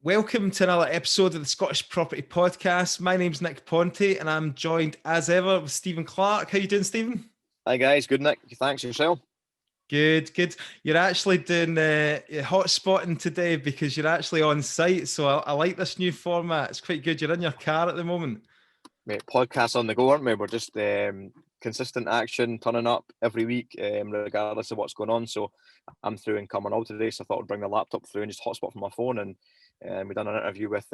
Welcome to another episode of the Scottish Property Podcast. My name's Nick Ponte and I'm joined as ever with Stephen Clark. How you doing, Stephen? Hi guys, good Nick. Thanks yourself. Good. You're actually doing hot spotting today because you're actually on site. So I like this new format. It's quite good. You're in your car at the moment. Mate, podcasts on the go, aren't we? We're just consistent action, turning up every week, regardless of what's going on. So I'm through in Cumbernauld today, so I thought I'd bring the laptop through and just hotspot from my phone. And we've done an interview with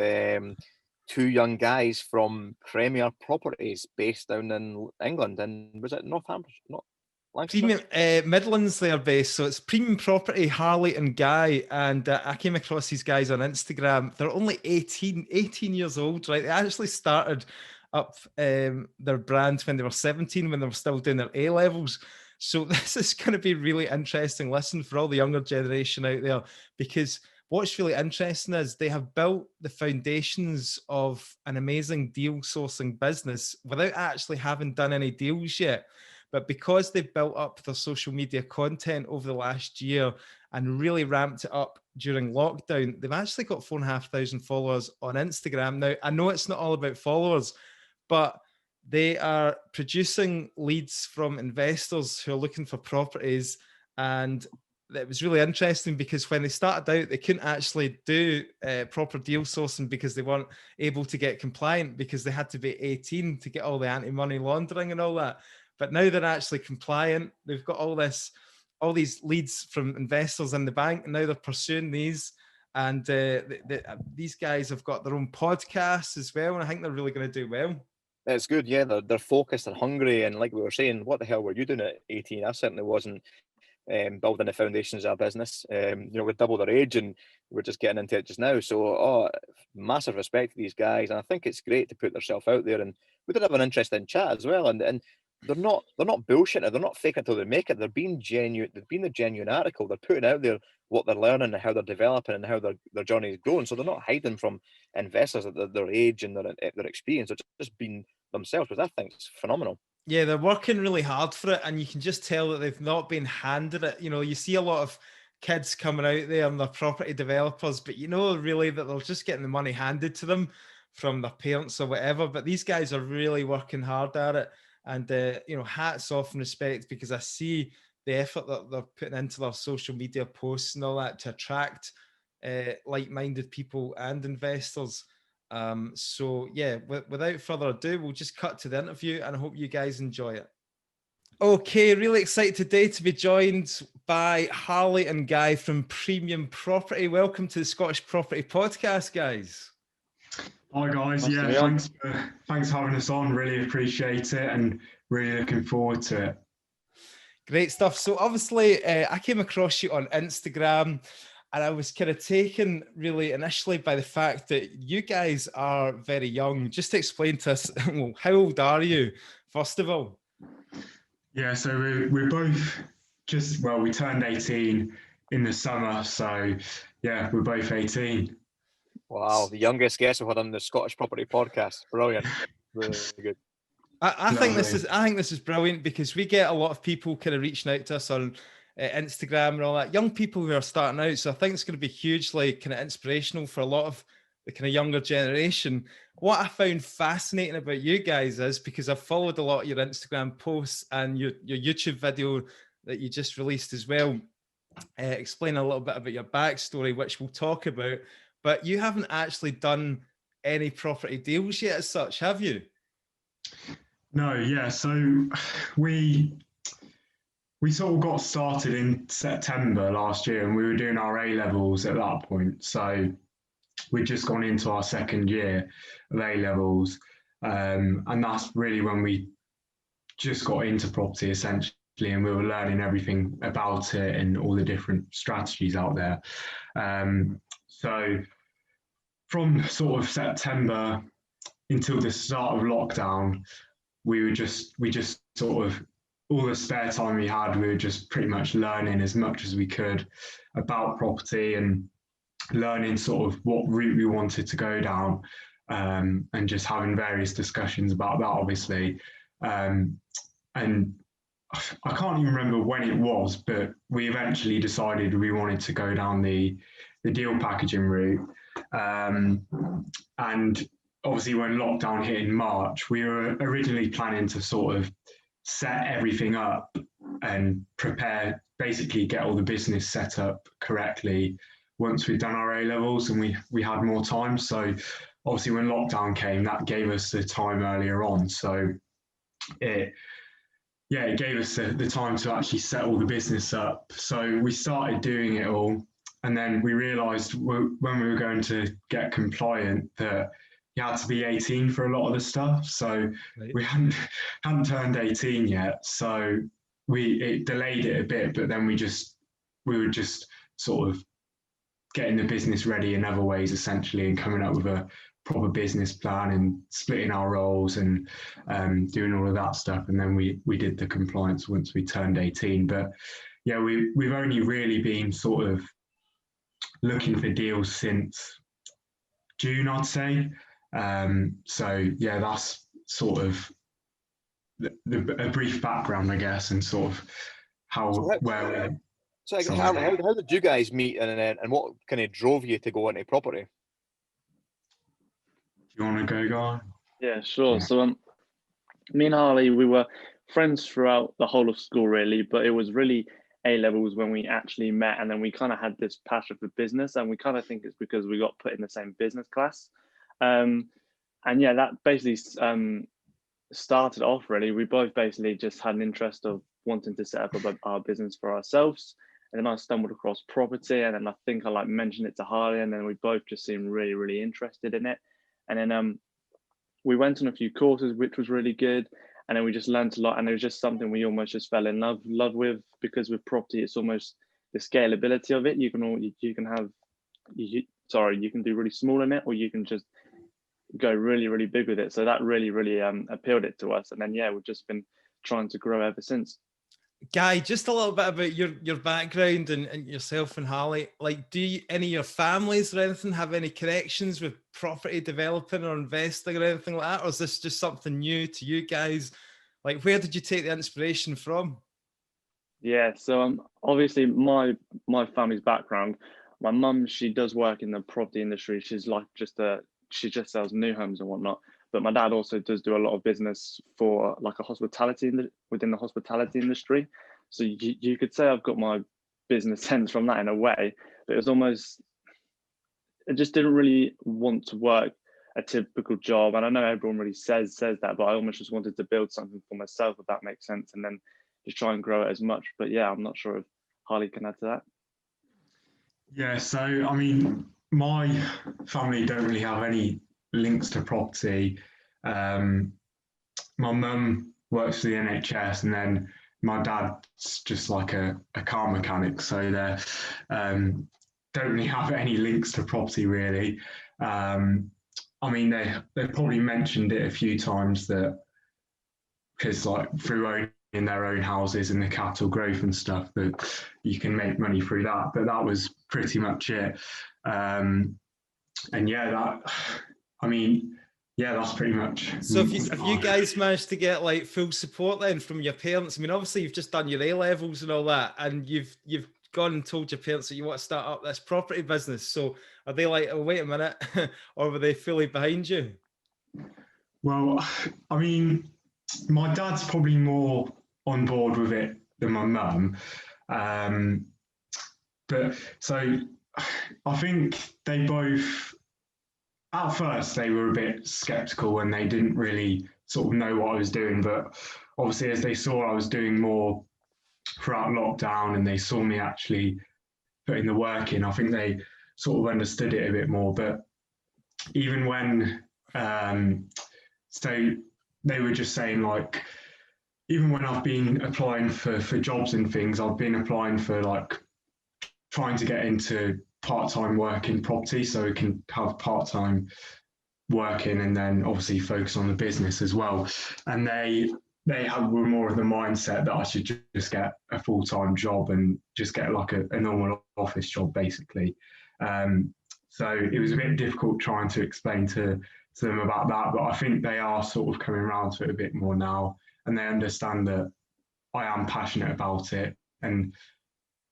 two young guys from Premier Properties based down in England. And was it Northamptonshire? Not Lancashire? Premium Midlands, they're based. So it's Premium Property, Harley and Guy. And I came across these guys on Instagram. They're only 18 years old, right? They actually started up their brand when they were 17, when they were still doing their A-levels. So this is going to be really interesting listen for all the younger generation out there, because what's really interesting is they have built the foundations of an amazing deal sourcing business without actually having done any deals yet. But because they've built up their social media content over the last year and really ramped it up during lockdown, they've actually got 4,500 followers on Instagram. Now, I know it's not all about followers, but they are producing leads from investors who are looking for properties. And it was really interesting because when they started out, they couldn't actually do proper deal sourcing because they weren't able to get compliant because they had to be 18 to get all the anti-money laundering and all that. But now they're actually compliant. They've got all these leads from investors in the bank, and now they're pursuing these. And these guys have got their own podcasts as well, and I think they're really going to do well. It's good, yeah. They're focused and hungry, and like we were saying, what the hell were you doing at 18? I certainly wasn't building the foundations of a business. We've doubled our age, and we're just getting into it just now. So, massive respect to these guys, and I think it's great to put themselves out there. And we did have an interesting chat as well, and they're not bullshitting. They're not faking it till they make it. They're being genuine. They've been the genuine article. They're putting out there what they're learning and how they're developing and how their journey is going. So they're not hiding from investors at their age and their experience. They're just being themselves, which I think is phenomenal. Yeah, they're working really hard for it, and you can just tell that they've not been handed it. You see a lot of kids coming out there and they're property developers, but really that they're just getting the money handed to them from their parents or whatever. But these guys are really working hard at it, and hats off and respect, because I see the effort that they're putting into their social media posts and all that to attract like-minded people and investors. Without further ado, we'll just cut to the interview, and I hope you guys enjoy it. Okay, really excited today to be joined by Harley and Guy from Premium Property. Welcome to the Scottish Property Podcast, guys. Hi guys, thanks for having us on. Really appreciate it and really looking forward to it. Great stuff. So obviously, I came across you on Instagram, and I was kind of taken really initially by the fact that you guys are very young. Just to explain to us, well, how old are you, first of all? Yeah, so we're both we turned 18 in the summer. So yeah, we're both 18. Wow, the youngest guest we've had on the Scottish Property Podcast. Brilliant. Really good. I think this is brilliant, because we get a lot of people kind of reaching out to us on Instagram and all that, young people who are starting out. So I think it's going to be hugely kind of inspirational for a lot of the kind of younger generation. What I found fascinating about you guys is, because I've followed a lot of your Instagram posts and your YouTube video that you just released as well, explain a little bit about your backstory, which we'll talk about, but you haven't actually done any property deals yet as such, have you? No, yeah. So we sort of got started in September last year, and we were doing our A-levels at that point. So we'd just gone into our second year of A-levels. And that's really when we just got into property, essentially, and we were learning everything about it and all the different strategies out there. So from sort of September until the start of lockdown, we just sort of, all the spare time we had, we were just pretty much learning as much as we could about property and learning sort of what route we wanted to go down, and just having various discussions about that, obviously. And I can't even remember when it was, but we eventually decided we wanted to go down the deal packaging route. And obviously when lockdown hit in March, we were originally planning to sort of set everything up and prepare, basically get all the business set up correctly once we'd done our A-levels and we had more time. So obviously when lockdown came, that gave us the time earlier on. So it gave us the time to actually set all the business up. So we started doing it all. And then we realised when we were going to get compliant that you had to be 18 for a lot of the stuff. So we hadn't turned 18 yet. So it delayed it a bit, but then we were just sort of getting the business ready in other ways, essentially, and coming up with a proper business plan and splitting our roles and doing all of that stuff. And then we did the compliance once we turned 18. But yeah, we've only really been sort of looking for deals since June, I'd say. So yeah, that's sort of a brief background, I guess, and sort of how did you guys meet, and what kind of drove you to go into property? Do you want to go, Guy? Yeah, sure. Yeah. So me and Harley, we were friends throughout the whole of school, really, but it was really A-levels when we actually met, and then we kind of had this passion for business, and we kind of think it's because we got put in the same business class. And yeah, that basically started off really. We both basically just had an interest of wanting to set up our business for ourselves. And then I stumbled across property, and then I think I mentioned it to Harley, and then we both just seemed really, really interested in it. And then we went on a few courses, which was really good. And then we just learned a lot, and it was just something we almost just fell in love with, because with property, it's almost the scalability of it. You can do really small in it, or you can just go really, really big with it. So that really, really appealed it to us. And then yeah, we've just been trying to grow ever since. Guy, just a little bit about your background and yourself and Harley. Like, do any of your families or anything have any connections with property developing or investing or anything like that? Or is this just something new to you guys? Like, where did you take the inspiration from? Yeah, so obviously my family's background, my mum, she does work in the property industry. She's like she just sells new homes and whatnot. But my dad also does do a lot of business for like within the hospitality industry. So you could say I've got my business sense from that in a way, but it was almost, I just didn't really want to work a typical job. And I know everyone really says that, but I almost just wanted to build something for myself, if that makes sense, and then just try and grow it as much. But yeah, I'm not sure if Harley can add to that. Yeah, so I mean, my family don't really have any links to property. My mum works for the NHS, and then my dad's just like a car mechanic, so they don't really have any links to property really. I mean, they probably mentioned it a few times, that because like through owning their own houses and the capital growth and stuff, that you can make money through that, but that was pretty much it. And yeah, that's pretty much. So have you guys managed to get like full support then from your parents? I mean, obviously you've just done your A-levels and all that, and you've gone and told your parents that you want to start up this property business. So are they like, oh, wait a minute, or were they fully behind you? Well, I mean, my dad's probably more on board with it than my mum. But so I think they both, at first they were a bit skeptical and they didn't really sort of know what I was doing. But obviously as they saw I was doing more throughout lockdown and they saw me actually putting the work in, I think they sort of understood it a bit more. But even when, so they were just saying like, even when I've been applying for jobs and things, I've been applying for like trying to get into part-time work in property so we can have part-time working and then obviously focus on the business as well. And they were more of the mindset that I should just get a full-time job and just get like a normal office job basically. So it was a bit difficult trying to explain to them about that, but I think they are sort of coming around to it a bit more now, and they understand that I am passionate about it, and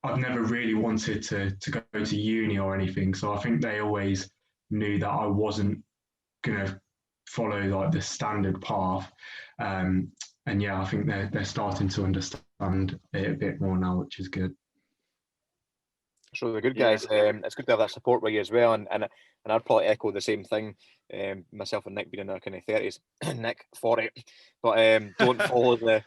I've never really wanted to go to uni or anything. So I think they always knew that I wasn't going to follow like the standard path. And yeah, I think they're starting to understand it a bit more now, which is good. So the good guys, it's good to have that support with you as well, and I'd probably echo the same thing. Myself and Nick being in our kind of 30s, Nick 40, but don't follow the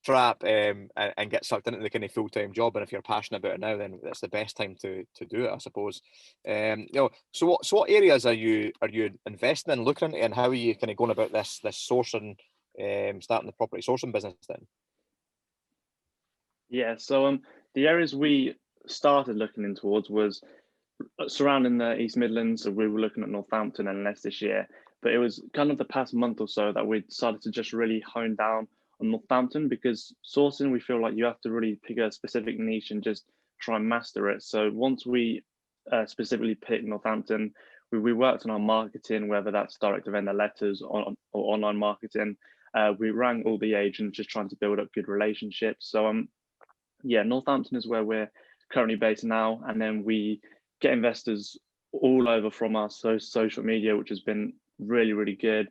trap and get sucked into the kind of full-time job. And if you're passionate about it now, then that's the best time to do it, I suppose. So what areas are you investing in, looking into, and how are you kind of going about this sourcing, starting the property sourcing business then? Yeah, so the areas we started looking in towards was surrounding the East Midlands. So we were looking at Northampton and Leicester this year, but it was kind of the past month or so that we decided to just really hone down on Northampton, because sourcing, we feel like you have to really pick a specific niche and just try and master it. So once we specifically picked Northampton, we worked on our marketing, whether that's direct to vendor letters or online marketing. We rang all the agents, just trying to build up good relationships. So yeah, Northampton is where we're currently based now, and then we get investors all over from our social media, which has been really, really good.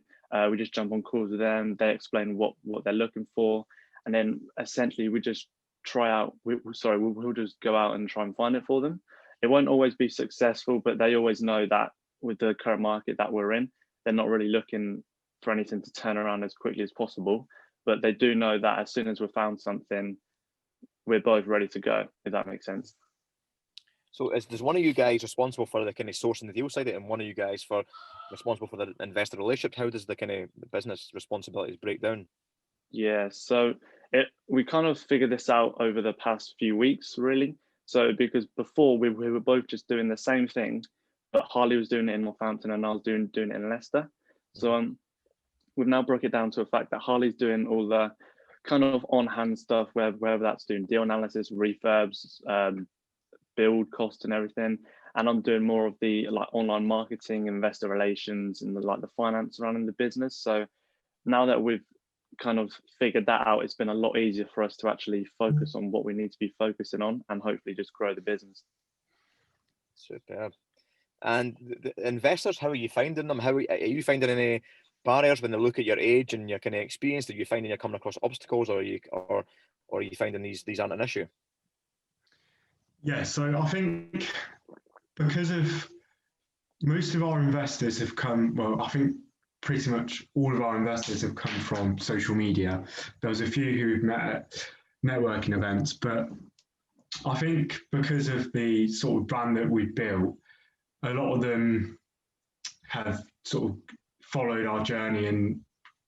We just jump on calls with them, they explain what they're looking for, and then essentially we just we'll just go out and try and find it for them. It won't always be successful, but they always know that with the current market that we're in, they're not really looking for anything to turn around as quickly as possible, but they do know that as soon as we've found something, we're both ready to go, if that makes sense. So is one of you guys responsible for the kind of sourcing the deal side, and one of you guys responsible for the investor relationship? How does the kind of business responsibilities break down? Yeah, so we kind of figured this out over the past few weeks, really. So because before we were both just doing the same thing, but Harley was doing it in Northampton and I was doing it in Leicester. So we've now broke it down to a fact that Harley's doing all the kind of on-hand stuff, whether that's doing deal analysis, refurbs, build cost and everything, and I'm doing more of the like online marketing, investor relations, and the finance running the business. So now that we've kind of figured that out, it's been a lot easier for us to actually focus on what we need to be focusing on and hopefully just grow the business. Superb. And the investors, how are you finding them? How are you finding any barriers when they look at your age and your kind of experience? Are you finding you're coming across obstacles, or are you finding these aren't an issue? Yeah, so I think because of most of our investors have come, well, I think pretty much all of our investors have come from social media. There was a few who've met at networking events, but I think because of the sort of brand that we've built, a lot of them have sort of followed our journey and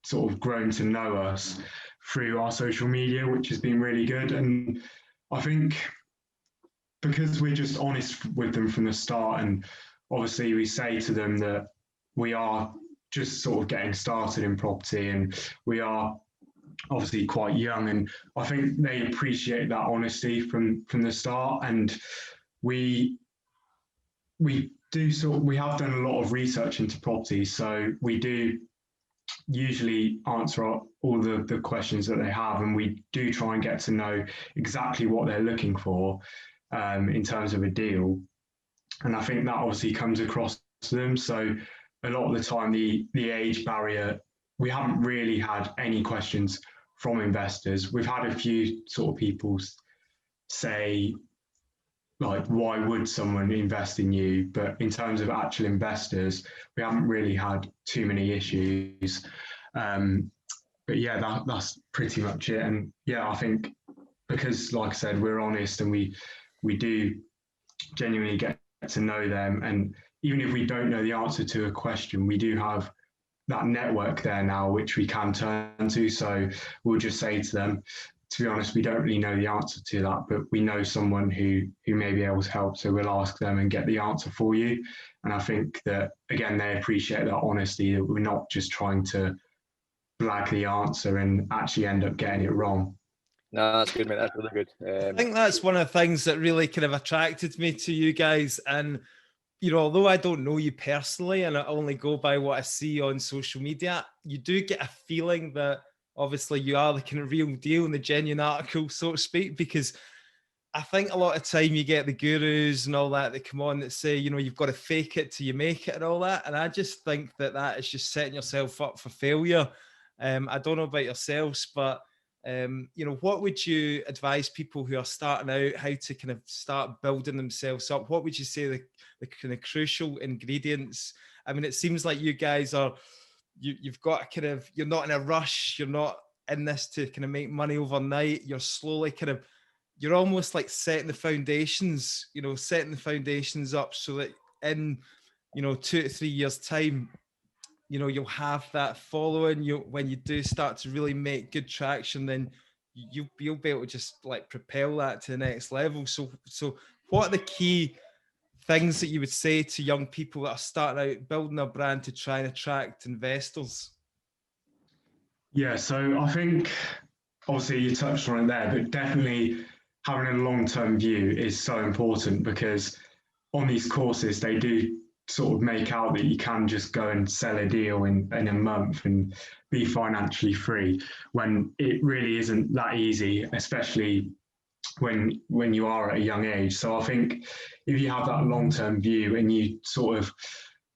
sort of grown to know us through our social media, which has been really good. And I think because we're just honest with them from the start, and obviously we say to them that we are just sort of getting started in property and we are obviously quite young, and I think they appreciate that honesty from the start. And we have done a lot of research into property, so we do usually answer all the questions that they have, and we do try and get to know exactly what they're looking for in terms of a deal. And I think that obviously comes across to them. So a lot of the time, the age barrier, we haven't really had any questions from investors. We've had a few sort of people say, like, why would someone invest in you? But in terms of actual investors, we haven't really had too many issues. But yeah, that's pretty much it. And yeah, I think because, like I said, we're honest and we do genuinely get to know them. And even if we don't know the answer to a question, we do have that network there now, which we can turn to. So we'll just say to them, to be honest, we don't really know the answer to that, but we know someone who may be able to help. So we'll ask them and get the answer for you. And I think that, again, they appreciate that honesty, that we're not just trying to blag the answer and actually end up getting it wrong. No, that's good, mate. That's really good. I think that's one of the things that really kind of attracted me to you guys. And, you know, although I don't know you personally and I only go by what I see on social media, you do get a feeling that obviously you are the kind of real deal and the genuine article, so to speak, because I think a lot of time you get the gurus and all that come on that say, you know, you've got to fake it till you make it and all that. And I just think that is just setting yourself up for failure. I don't know about yourselves, but you know, what would you advise people who are starting out how to kind of start building themselves up? What would you say the kind of crucial ingredients? I mean, it seems like you guys are, you've got kind of, you're not in a rush. You're not in this to kind of make money overnight. You're slowly kind of, you're almost like setting the foundations, you know, setting the foundations up so that in, you know, 2 to 3 years time, you know, you'll have that following. You, when you do start to really make good traction, then you'll be able to just like propel that to the next level. So what are the key things that you would say to young people that are starting out building a brand to try and attract investors? Yeah, so I think obviously you touched on it there, but definitely having a long-term view is so important, because on these courses, they do sort of make out that you can just go and sell a deal in a month and be financially free, when it really isn't that easy, especially when you are at a young age. So I think if you have that long-term view and you sort of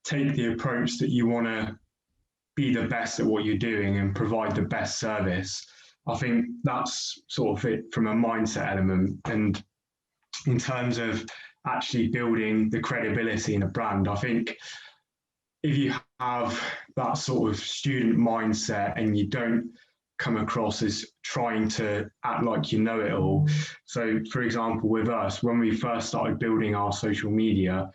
take the approach that you want to be the best at what you're doing and provide the best service, I think that's sort of it from a mindset element. And in terms of actually building the credibility in a brand, I think if you have that sort of student mindset and you don't come across as trying to act like you know it all. So, for example, with us, when we first started building our social media,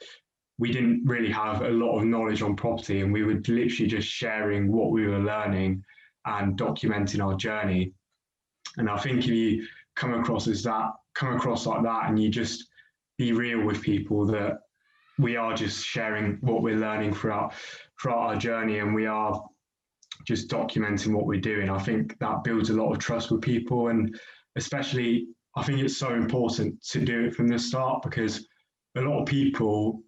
we didn't really have a lot of knowledge on property, and we were literally just sharing what we were learning and documenting our journey. And I think if you come across like that, and you just be real with people that we are just sharing what we're learning throughout our journey, and we are just documenting what we're doing, I think that builds a lot of trust with people. And especially, I think it's so important to do it from the start, because a lot of people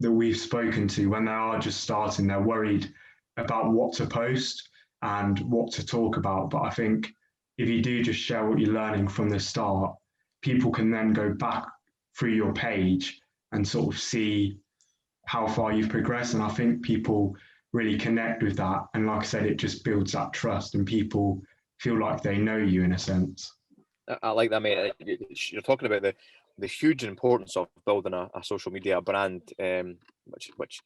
that we've spoken to, when they are just starting, they're worried about what to post and what to talk about. But I think if you do just share what you're learning from the start, people can then go back through your page and sort of see how far you've progressed. And I think people really connect with that. And like I said, it just builds that trust, and people feel like they know you in a sense. I like that, mate. You're talking about the huge importance of building a social media brand, which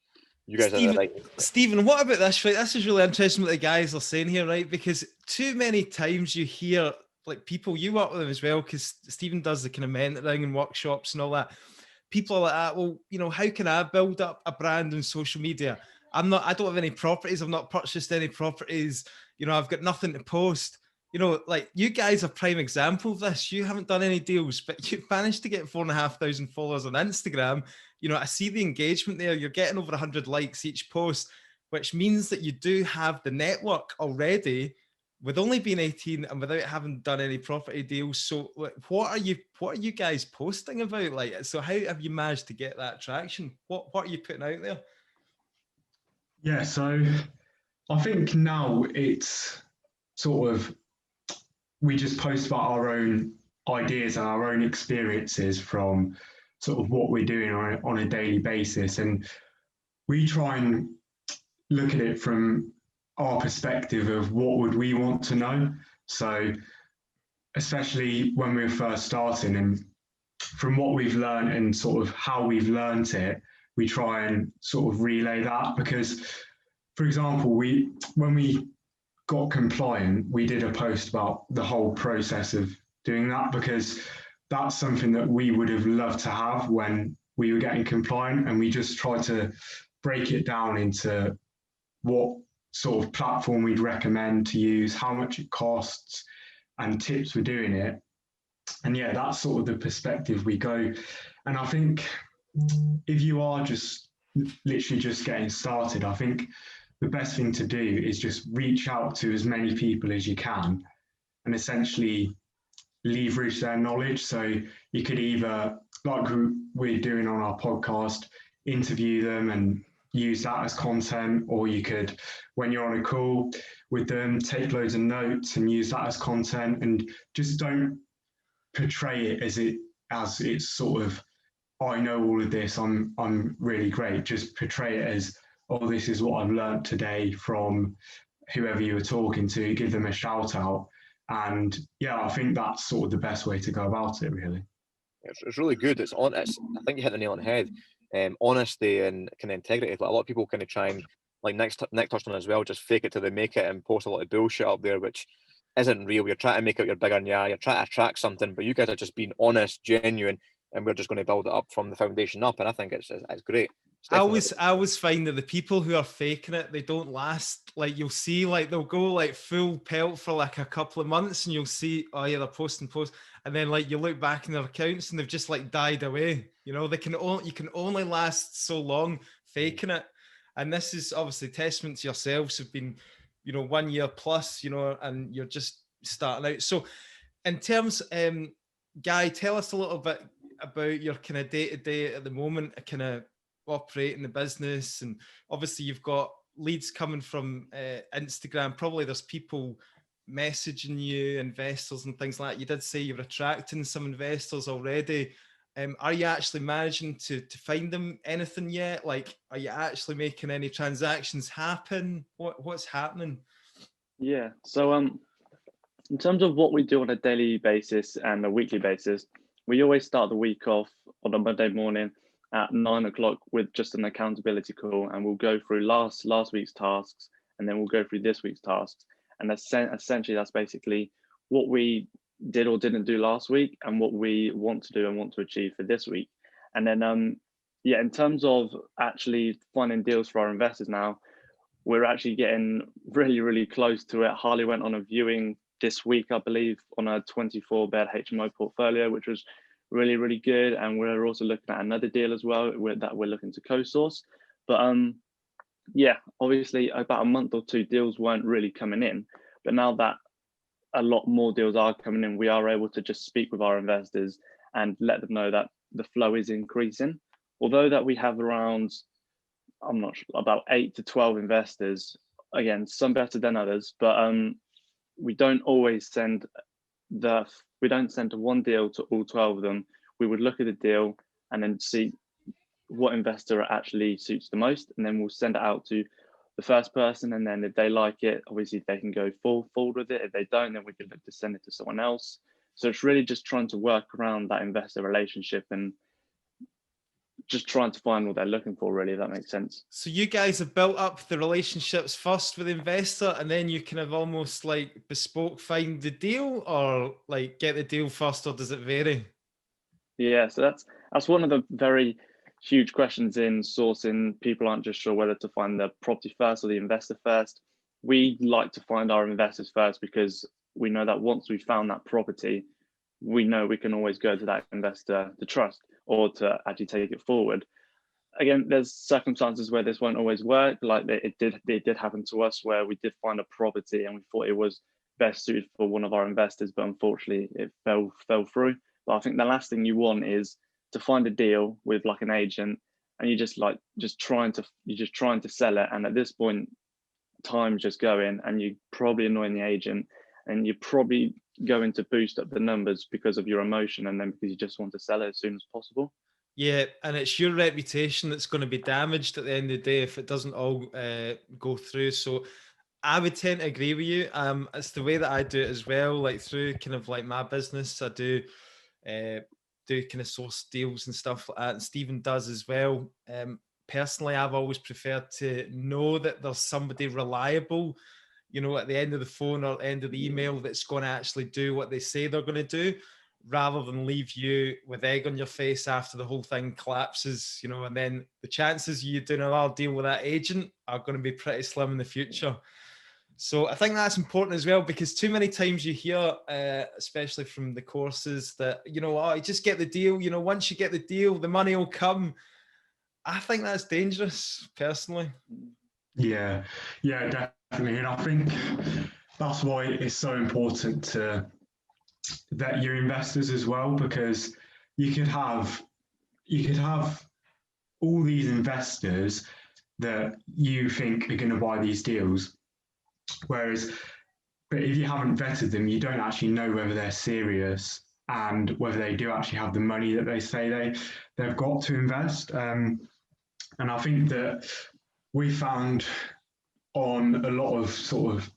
you guys are right. Stephen, what about this? Right, this is really interesting what the guys are saying here, right? Because too many times you hear like people, you work with them as well, because Stephen does the kind of mentoring and workshops and all that. People are like that, well, you know, how can I build up a brand on social media? I don't have any properties. I've not purchased any properties. You know, I've got nothing to post. You know, like you guys are prime example of this. You haven't done any deals, but you've managed to get 4,500 followers on Instagram. You know, I see the engagement there. You're getting over 100 likes each post, which means that you do have the network already with only being 18 and without having done any property deals. So what are you guys posting about? Like, so how have you managed to get that traction? What are you putting out there? Yeah, so I think now it's sort of, we just post about our own ideas and our own experiences from sort of what we're doing on a daily basis. And we try and look at it from our perspective of what would we want to know. So especially when we were first starting, and from what we've learned and sort of how we've learned it, we try and sort of relay that. Because, for example, when we got compliant, we did a post about the whole process of doing that, because that's something that we would have loved to have when we were getting compliant. And we just tried to break it down into what sort of platform we'd recommend to use, how much it costs, and tips for doing it. And yeah, that's sort of the perspective we go. And I think if you are just literally just getting started, I think the best thing to do is just reach out to as many people as you can and essentially leverage their knowledge. So you could either, like we're doing on our podcast, interview them and use that as content, or you could, when you're on a call with them, take loads of notes and use that as content, and just don't portray it as as it's sort of, I know all of this, I'm really great. Just portray it as, oh, this is what I've learned today from whoever you were talking to, give them a shout out. And yeah, I think that's sort of the best way to go about it, really. It's really good. It's on. It's, I think you hit the nail on the head. Honesty and kind of integrity. Like a lot of people kind of try and, like Nick touched on as well, just fake it till they make it and post a lot of bullshit up there, which isn't real. You're trying to make out you're bigger than you are. You're trying to attract something, but you guys are just being honest, genuine, and we're just going to build it up from the foundation up. And I think it's great. It's I always find that the people who are faking it, they don't last. Like you'll see, like they'll go like full pelt for like a couple of months, and you'll see, oh yeah, they're posting, and then like you look back in their accounts and they've just like died away. You know, you can only last so long faking it, and this is obviously testament to yourselves who've been, 1 year plus, and you're just starting out. So, in terms, Guy, tell us a little bit about your kind of day to day at the moment, kind of operating the business. And obviously you've got leads coming from Instagram. Probably there's people messaging you, investors and things like that. You did say you're attracting some investors already. Are you actually managing to find them anything yet? Like, are you actually making any transactions happen? What's happening? Yeah, so in terms of what we do on a daily basis and a weekly basis, we always start the week off on a Monday morning at 9 o'clock with just an accountability call, and we'll go through last week's tasks, and then we'll go through this week's tasks. And essentially that's basically what we did or didn't do last week and what we want to do and want to achieve for this week. And then in terms of actually finding deals for our investors now, we're actually getting really, really close to it. Harley went on a viewing this week, I believe, on a 24-bed HMO portfolio, which was really, really good. And we're also looking at another deal as well that we're looking to co-source. But obviously about a month or two, deals weren't really coming in. But now that a lot more deals are coming in, we are able to just speak with our investors and let them know that the flow is increasing. Although that we have around, I'm not sure, about 8 to 12 investors, again, some better than others, but we don't always send one deal to all 12 of them. We would look at the deal and then see what investor actually suits the most, and then we'll send it out to the first person. And then if they like it, obviously they can go forward with it. If they don't, then we can look to send it to someone else. So it's really just trying to work around that investor relationship and just trying to find what they're looking for, really, if that makes sense. So you guys have built up the relationships first with the investor, and then you kind of almost like bespoke find the deal, or like get the deal first, or does it vary? Yeah, so that's one of the very huge questions in sourcing. People aren't just sure whether to find the property first or the investor first. We like to find our investors first because we know that once we've found that property, we know we can always go to that investor to trust or to actually take it forward. Again, there's circumstances where this won't always work. Like it did happen to us where we did find a property and we thought it was best suited for one of our investors, but unfortunately it fell through. But I think the last thing you want is to find a deal with like an agent and you're just trying to sell it. And at this point, time's just going and you're probably annoying the agent and you're probably going to boost up the numbers because of your emotion and then because you just want to sell it as soon as possible. Yeah, and it's your reputation that's going to be damaged at the end of the day if it doesn't all go through. So I would tend to agree with you. It's the way that I do it as well. Like through kind of like my business, I do kind of source deals and stuff like that. And Stephen does as well. Personally, I've always preferred to know that there's somebody reliable, at the end of the phone or end of the email that's going to actually do what they say they're going to do, rather than leave you with egg on your face after the whole thing collapses, and then the chances you doing another deal with that agent are going to be pretty slim in the future. So I think that's important as well, because too many times you hear, especially from the courses, that, just get the deal, once you get the deal, the money will come. I think that's dangerous, personally. Yeah, definitely. And I think that's why it's so important to vet your investors as well, because you could have all these investors that you think are going to buy these deals, but if you haven't vetted them, you don't actually know whether they're serious and whether they do actually have the money that they say they've got to invest. And I think that we found on a lot of sort of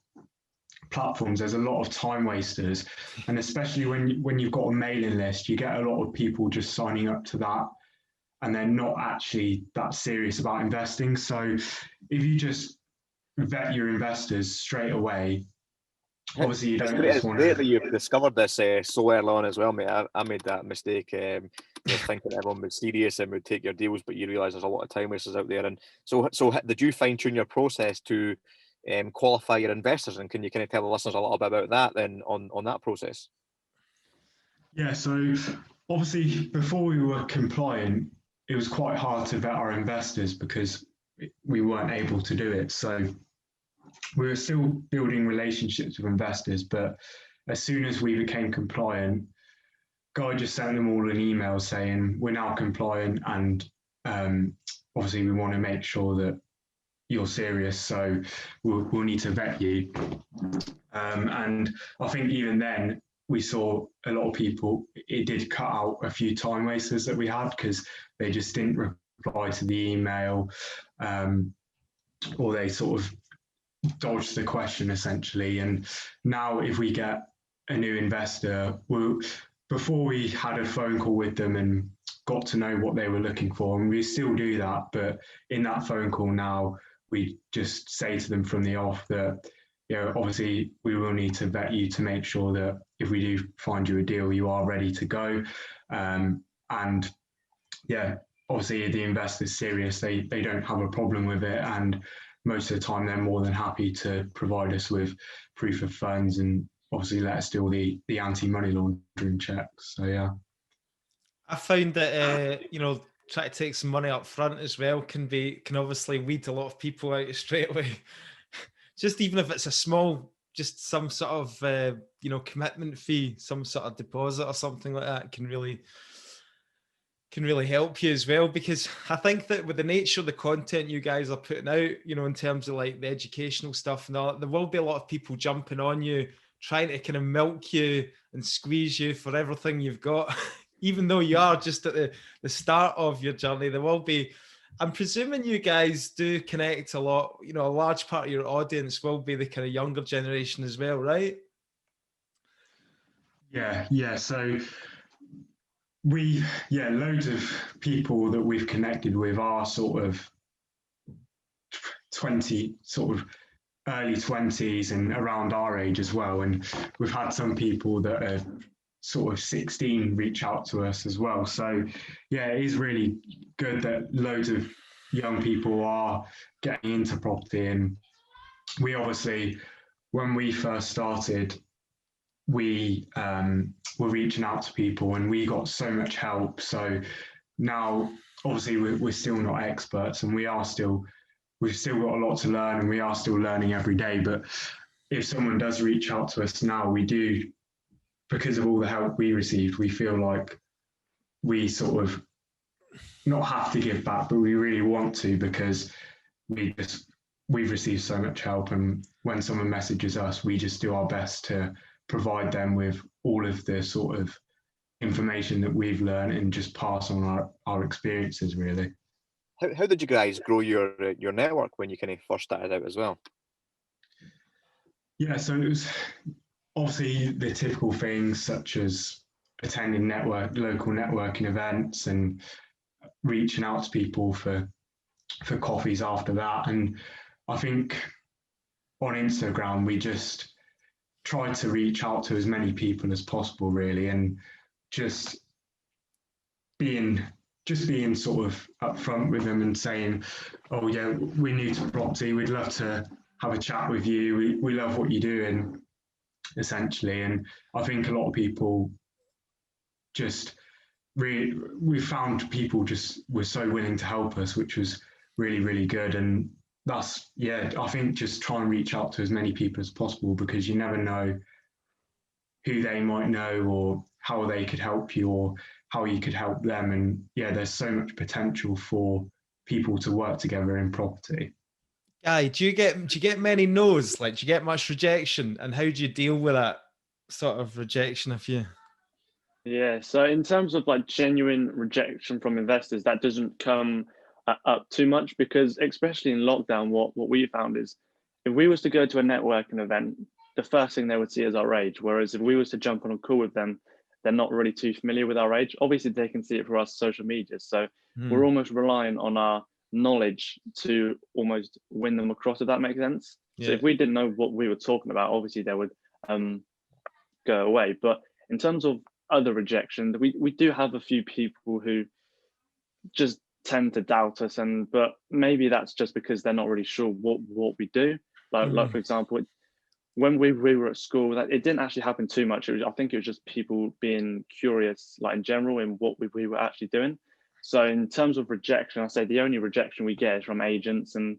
platforms, there's a lot of time wasters, and especially when you've got a mailing list, you get a lot of people just signing up to that, and they're not actually that serious about investing. So if you just vet your investors straight away, obviously you don't just It's want great that to. you've discovered this so early on as well, mate. I made that mistake, thinking everyone was serious and would take your deals, but you realise there's a lot of time wasters out there. And so did you fine tune your process to qualify your investors? And can you kind of tell the listeners a little bit about that then on that process? Yeah, so obviously before we were compliant, it was quite hard to vet our investors because we weren't able to do it. So we were still building relationships with investors, but as soon as we became compliant, Guy just sent them all an email saying we're now compliant, and obviously we want to make sure that you're serious, so we'll need to vet you. And I think even then we saw a lot of people, it did cut out a few time wasters that we had because they just didn't reply to the email, or they sort of dodged the question essentially. And now if we get a new investor, before we had a phone call with them and got to know what they were looking for, and we still do that, but in that phone call now, we just say to them from the off that, you know, obviously we will need to vet you to make sure that if we do find you a deal, you are ready to go. And yeah, obviously the investor's serious, they don't have a problem with it. And most of the time they're more than happy to provide us with proof of funds and obviously let us do all the anti-money laundering checks. So yeah. I found that try to take some money up front as well can obviously weed a lot of people out straight away. Just even if it's a small, just some sort of commitment fee, some sort of deposit or something like that can really help you as well. Because I think that with the nature of the content you guys are putting out, in terms of like the educational stuff and all, there will be a lot of people jumping on you, trying to kind of milk you and squeeze you for everything you've got. Even though you are just at the start of your journey, there will be, I'm presuming you guys do connect a lot, a large part of your audience will be the kind of younger generation as well, right? Yeah. So loads of people that we've connected with are sort of 20, sort of early 20s and around our age as well. And we've had some people that are sort of 16 reach out to us as well. So yeah, it is really good that loads of young people are getting into property. And we obviously, when we first started, we were reaching out to people and we got so much help. So now obviously we're still not experts and we've still got a lot to learn and we are still learning every day. But if someone does reach out to us now, we do, because of all the help we received, we feel like we sort of not have to give back, but we really want to, because we've received so much help. And when someone messages us, we just do our best to provide them with all of the sort of information that we've learned and just pass on our experiences, really. How did you guys grow your network when you kind of first started out as well? Yeah, so it was obviously the typical things such as attending local networking events and reaching out to people for coffees after that. And I think on Instagram, we just tried to reach out to as many people as possible, really, and just being sort of upfront with them and saying, oh yeah, we're new to property, we'd love to have a chat with you, we love what you're doing, essentially. And I think a lot of people just really, we found people just were so willing to help us, which was really, really good. And that's, yeah, I think just try and reach out to as many people as possible, because you never know who they might know or how they could help you or how you could help them. And yeah, there's so much potential for people to work together in property. Guy, do you get many no's? Like, do you get much rejection? And how do you deal with that sort of rejection if you? Yeah, so in terms of like genuine rejection from investors, that doesn't come up too much because, especially in lockdown, what we found is if we was to go to a networking event, the first thing they would see is our age. Whereas if we was to jump on a call with them, they're not really too familiar with our age. Obviously, they can see it through our social media, so we're Hmm. almost relying on our knowledge to almost win them across. If that makes sense. So Yeah. if we didn't know what we were talking about, obviously they would go away. But in terms of other rejections, we do have a few people who just tend to doubt us, and but maybe that's just because they're not really sure what we do. Like Hmm. for example, when we were at school, that it didn't actually happen too much. I think it was just people being curious, like in general, in what we were actually doing. So in terms of rejection, I say the only rejection we get is from agents, and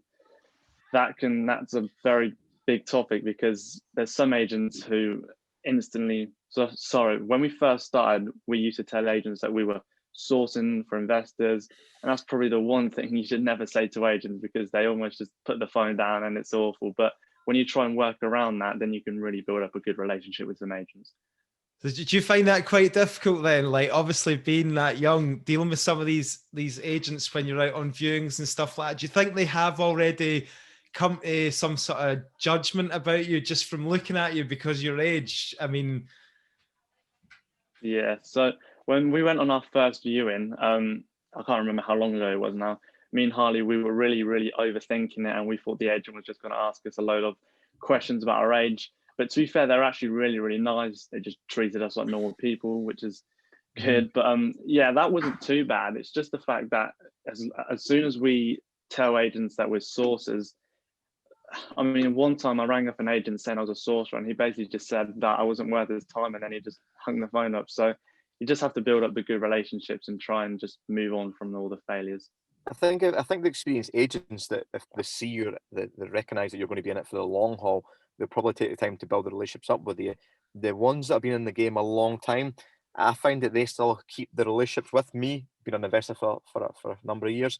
that's a very big topic because there's some agents who instantly, so sorry, when we first started, we used to tell agents that we were sourcing for investors, and that's probably the one thing you should never say to agents because they almost just put the phone down and it's awful. But when you try and work around that, then you can really build up a good relationship with some agents. So did you find that quite difficult then? Like obviously being that young, dealing with some of these agents when you're out on viewings and stuff like that. Do you think they have already come to some sort of judgment about you just from looking at you because your age? I mean, Yeah. So when we went on our first viewing, I can't remember how long ago it was now. Me and Harley, we were really overthinking it, and we thought the agent was just going to ask us a load of questions about our age. But to be fair, they're actually really nice. They just treated us like normal people, which is mhm. good. But yeah, that wasn't too bad. It's just the fact that as soon as we tell agents that we're sources, I mean, one time I rang up an agent saying I was a sorcerer, and he basically just said that I wasn't worth his time, and then he just hung the phone up. So you just have to build up the good relationships and try and just move on from all the failures. I think the experienced agents that if they see you, that they recognise that you're going to be in it for the long haul, they'll probably take the time to build the relationships up with you. The ones that have been in the game a long time, I find that they still keep the relationships with me, being an investor for a number of years,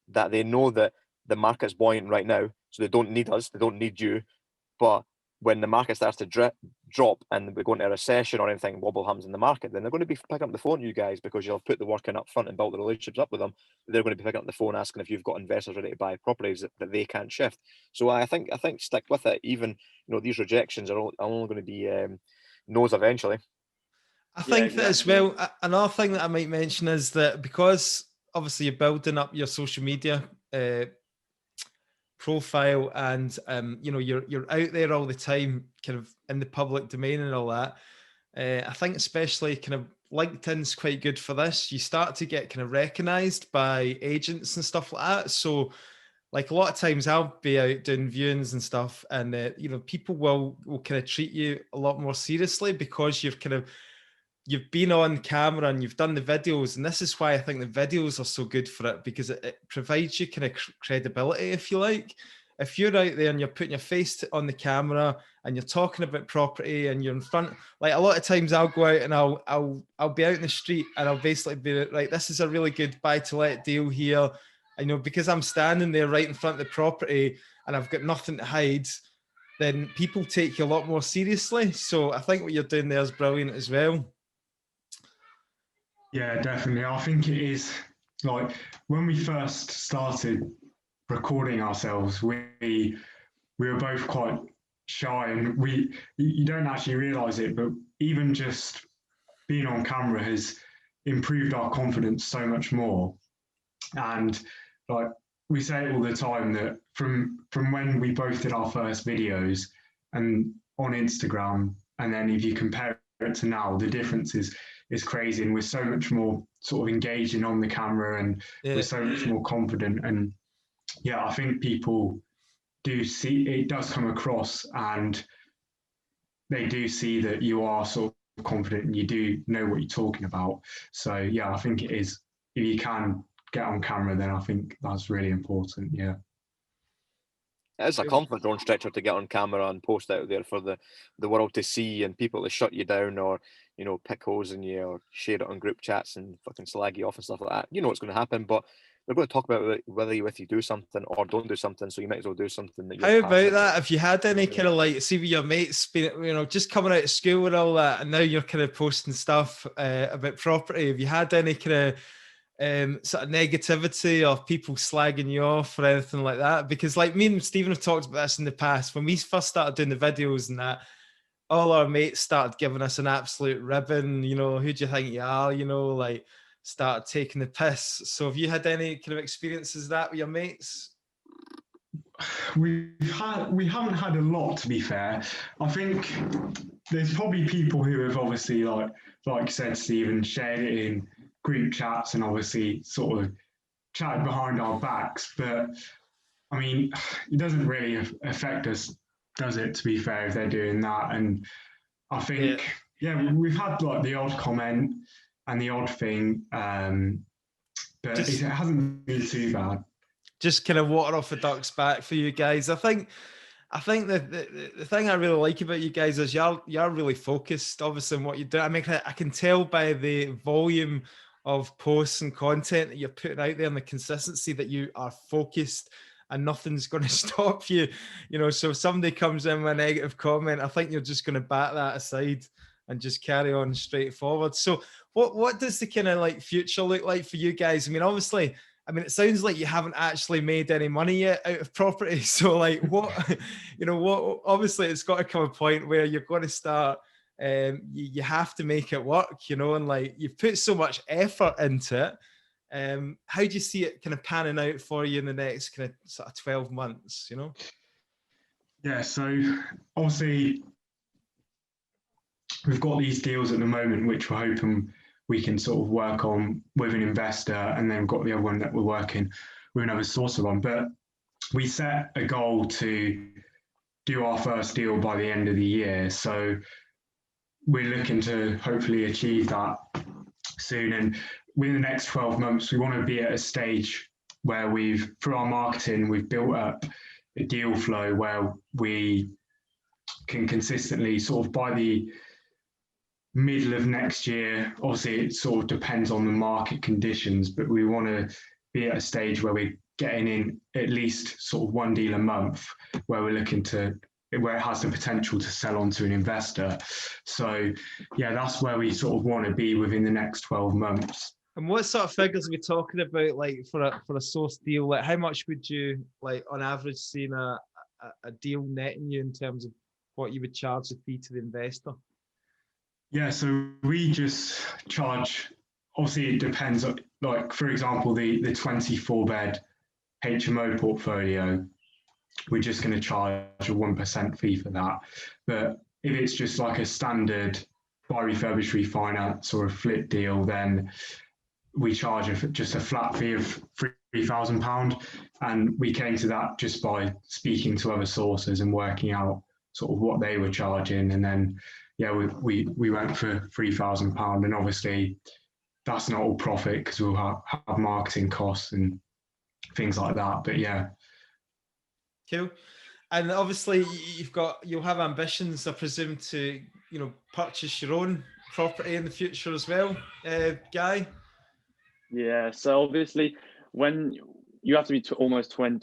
that they know that the market's buoyant right now, so they don't need us, they don't need you. But when the market starts to drop and we go into a recession or anything wobble happens in the market, then they're going to be picking up the phone to you guys because you'll have put the work in up front and built the relationships up with them. They're going to be picking up the phone asking if you've got investors ready to buy properties that they can't shift. So I think stick with it. Even these rejections are only going to be no's eventually. I Yeah, think that as exactly. well. Another thing that I might mention is that because obviously you're building up your social media profile and you're out there all the time kind of in the public domain and all that. I think especially kind of LinkedIn's quite good for this. You start to get kind of recognized by agents and stuff like that. So like a lot of times I'll be out doing viewings and stuff, and people will kind of treat you a lot more seriously because you've been on camera and you've done the videos. And this is why I think the videos are so good for it, because it provides you kind of credibility, if you like. If you're out there and you're putting your face on the camera and you're talking about property and you're in front, like a lot of times I'll go out and I'll be out in the street and I'll basically be like, this is a really good buy to let deal here. Because I'm standing there right in front of the property and I've got nothing to hide, then people take you a lot more seriously. So I think what you're doing there is brilliant as well. Yeah, definitely. I think it is like when we first started recording ourselves, we were both quite shy, and we you don't actually realize it, but even just being on camera has improved our confidence so much more. And like we say it all the time that from when we both did our first videos and on Instagram, and then if you compare it to now, the difference is crazy, and we're so much more sort of engaging on the camera, and we're Yeah. so much more confident. And yeah, I think people do see it does come across, and they do see that you are sort of confident and you do know what you're talking about. So yeah, I think it is. If you can get on camera, then I think that's really important. Yeah. It's a comfort zone stretcher to get on camera and post out there for the world to see and people to shut you down or pick holes in you or share it on group chats and fucking slag you off and stuff like that. You know what's going to happen, but they're going to talk about whether you do something or don't do something. So you might as well do something that you're How about passionate that? If you had any Yeah. kind of like, see with your mates, being, you know, just coming out of school and all that, and now you're kind of posting stuff about property. Have you had any kind of sort of negativity or people slagging you off or anything like that? Because like me and Stephen have talked about this in the past. When we first started doing the videos and that, all our mates started giving us an absolute ribbon. You know, who do you think you are? You know, like started taking the piss. So have you had any kind of experiences that with your mates? We haven't had a lot, to be fair. I think there's probably people who have obviously, like you said, Stephen, shared it in group chats and obviously sort of chatted behind our backs. But I mean, it doesn't really affect us, does it, to be fair, if they're doing that? And I think, we've had like the odd comment and the odd thing, but it hasn't been too bad. Just kind of water off a duck's back for you guys. I think the thing I really like about you guys is you're really focused, obviously, on what you do. I mean, I can tell by the volume of posts and content that you're putting out there and the consistency that you are focused and nothing's going to stop you. You know, so if somebody comes in with a negative comment, I think you're just going to bat that aside and just carry on straight forward. So what does the kind of like future look like for you guys? I mean, obviously, it sounds like you haven't actually made any money yet out of property. So like what, obviously it's got to come a point where you're going to start, you have to make it work, you know, and like you've put so much effort into it. How do you see it kind of panning out for you in the next kind of sort of 12 months, you know? Yeah, so obviously we've got these deals at the moment, which we're hoping we can sort of work on with an investor, and then we've got the other one that we're working with another sourcer on. But we set a goal to do our first deal by the end of the year. So we're looking to hopefully achieve that soon. And within the next 12 months, we want to be at a stage where through our marketing, we've built up a deal flow where we can consistently sort of by the middle of next year, obviously it sort of depends on the market conditions, but we want to be at a stage where we're getting in at least sort of one deal a month where we're looking to, where it has the potential to sell on to an investor. So yeah, that's where we sort of want to be within the next 12 months. And what sort of figures are we talking about, like for a source deal? Like how much would you, like on average, see a deal netting you in terms of what you would charge the fee to the investor? Yeah, so we just charge, obviously it depends, like for example, the 24-bed HMO portfolio, we're just going to charge a 1% fee for that. But if it's just like a standard buy, refurbish, refinance or a flip deal, then we charge just a flat fee of £3,000. And we came to that just by speaking to other sources and working out sort of what they were charging. And then yeah, we went for £3,000, and obviously that's not all profit because we'll have marketing costs and things like that. But yeah, cool. And obviously you'll have ambitions, I presume, to purchase your own property in the future as well, Guy. Yeah. So obviously, when you have to be almost 21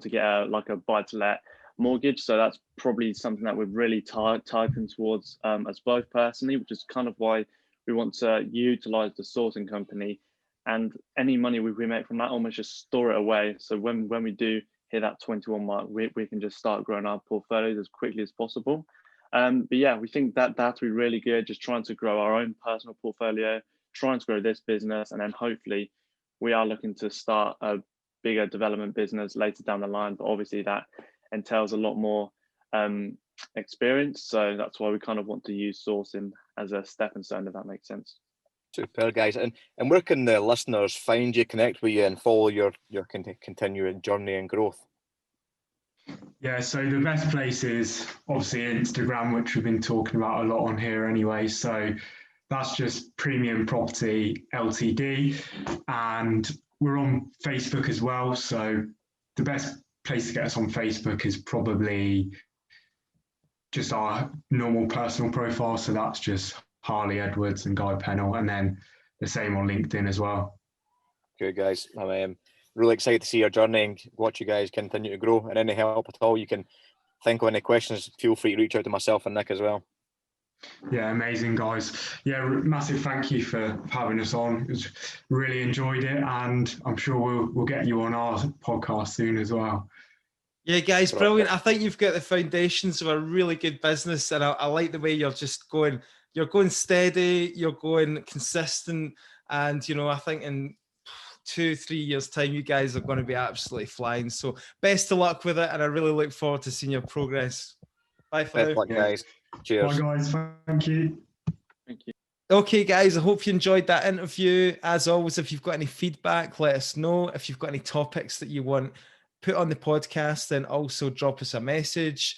to get a buy-to-let mortgage, so that's probably something that we're really typing towards as both personally, which is kind of why we want to utilize the sourcing company, and any money we make from that, almost just store it away. So when we do hit that 21 mark, we can just start growing our portfolios as quickly as possible. But yeah, we think that that'll be really good, just trying to grow our own personal portfolio, trying to grow this business, and then hopefully we are looking to start a bigger development business later down the line. But obviously that entails a lot more experience, so that's why we kind of want to use sourcing as a stepping stone, if that makes sense. Super, guys. And where can the listeners find you, connect with you, and follow your continuing journey and growth? Yeah, so the best place is obviously Instagram, which we've been talking about a lot on here anyway. So that's just Premium Property Ltd, and we're on Facebook as well. So the best place to get us on Facebook is probably just our normal personal profile. So that's just Harley Edwards and Guy Pennell, and then the same on LinkedIn as well. Good, guys. really excited to see your journey and watch you guys continue to grow. And any help at all you can think of, any questions, feel free to reach out to myself and Nick as well. Yeah, amazing, guys. Yeah, massive thank you for having us on. Really enjoyed it, and I'm sure we'll get you on our podcast soon as well. Yeah, guys, brilliant. I think you've got the foundations of a really good business, and I like the way you're just going. You're going steady, you're going consistent, and I think in 2-3 years' time, you guys are going to be absolutely flying. So best of luck with it, and I really look forward to seeing your progress. Bye for now. Best luck, guys. Cheers. Bye, guys. Thank you. Thank you. Okay, guys, I hope you enjoyed that interview. As always, if you've got any feedback, let us know. If you've got any topics that you want put on the podcast, then also drop us a message.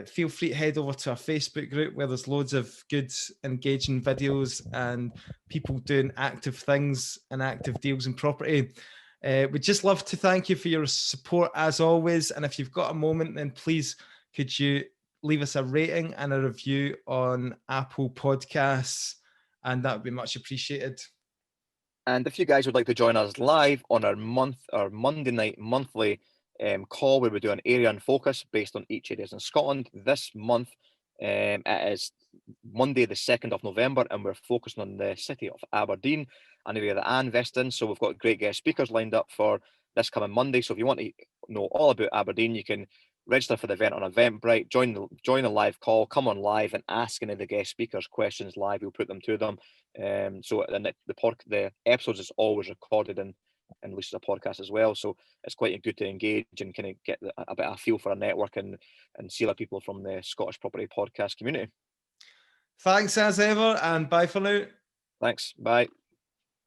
Feel free to head over to our Facebook group where there's loads of good, engaging videos and people doing active things and active deals in property. We'd just love to thank you for your support as always. And if you've got a moment, then please could you leave us a rating and a review on Apple Podcasts, and that would be much appreciated. And if you guys would like to join us live on our Monday night monthly call where we do an area and focus based on each areas in Scotland, this month it is Monday the 2nd of November, and we're focusing on the city of Aberdeen, an area that I invest in. So we've got great guest speakers lined up for this coming Monday. So if you want to know all about Aberdeen, you can register for the event on Eventbrite, join the live call, come on live and ask any of the guest speakers questions live. We'll put them to them. So the episodes is always recorded and released as a podcast as well. So it's quite good to engage and kind of get a bit of a feel for a network and see other people from the Scottish Property Podcast community. Thanks as ever, and bye for now. Thanks. Bye.